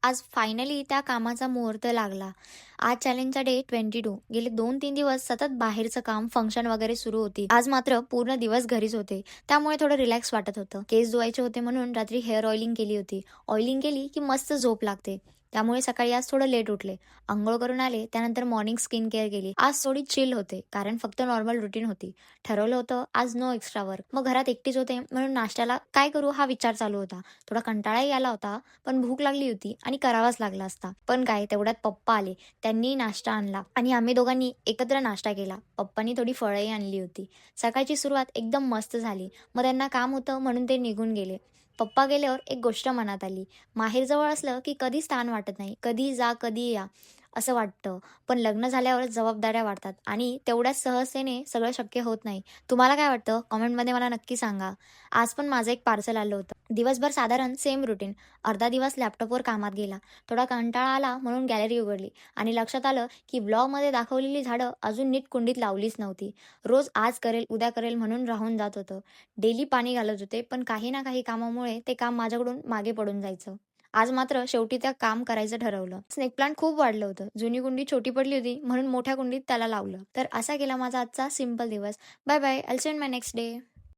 आज फायनली त्या कामाचा मुहूर्त लागला. आज चॅलेंजचा डे 22. गेले 2-3 दिवस सतत बाहेरचं काम, फंक्शन वगैरे सुरू होती. आज मात्र पूर्ण दिवस घरीच होते. त्यामुळे थोडं रिलॅक्स वाटत होतं. केस धुवायचे होते म्हणून रात्री हेअर ऑइलिंग केली होती. ऑइलिंग केली की मस्त झोप लागते. त्यामुळे सकाळी आज थोडं लेट उठले. अंघोळ करून आले, त्यानंतर मॉर्निंग स्किन केअर केली. आज थोडी चिल होते, कारण फक्त नॉर्मल रुटीन होती. ठरवलं होतं आज नो एक्स्ट्रा वर्क. मग घरात एकटीच होते म्हणून नाश्त्याला काय करू हा विचार चालू होता. थोडा कंटाळाही आला होता, पण भूक लागली होती आणि करावाच लागला असता. पण काय तेवढ्यात पप्पा आले. त्यांनी नाश्ता आणला आणि आम्ही दोघांनी एकत्र नाश्ता केला. पप्पांनी थोडी फळंही आणली होती. सकाळची सुरुवात एकदम मस्त झाली. मग त्यांना काम होतं म्हणून ते निघून गेले. पप्पा गेल्यावर एक गोष्ट मनात आली. माहेर जवळ असलं की कधीच ताण वाटत नाही. कधी जा, कधी या असं वाटतं. पण लग्न झाल्यावर जबाबदाऱ्या वाढतात आणि तेवढ्याच सहजतेने सगळं शक्य होत नाही. तुम्हाला काय वाटतं? कमेंटमध्ये मला नक्की सांगा. आज पण माझं एक पार्सल आलं होतं. दिवसभर साधारण सेम रुटीन. अर्धा दिवस लॅपटॉपवर कामात गेला. थोडा कंटाळा आला म्हणून गॅलरी उघडली आणि लक्षात आलं की ब्लॉगमध्ये दाखवलेली झाडं अजून नीट कुंडीत लावलीच नव्हती. रोज आज करेल, उद्या करेल म्हणून राहून जात होतं. डेली पाणी घालत होते, पण काही ना काही कामामुळे ते काम माझ्याकडून मागे पडून जायचं. आज मात्र शेवटी त्या काम करायचं ठरवलं. स्नेक प्लांट खूप वाढलं होतं. जुनी कुंडी छोटी पडली होती म्हणून मोठ्या कुंडीत त्याला लावलं. तर असा गेला माझा आजचा सिंपल दिवस. Bye bye. I will see you in my next day.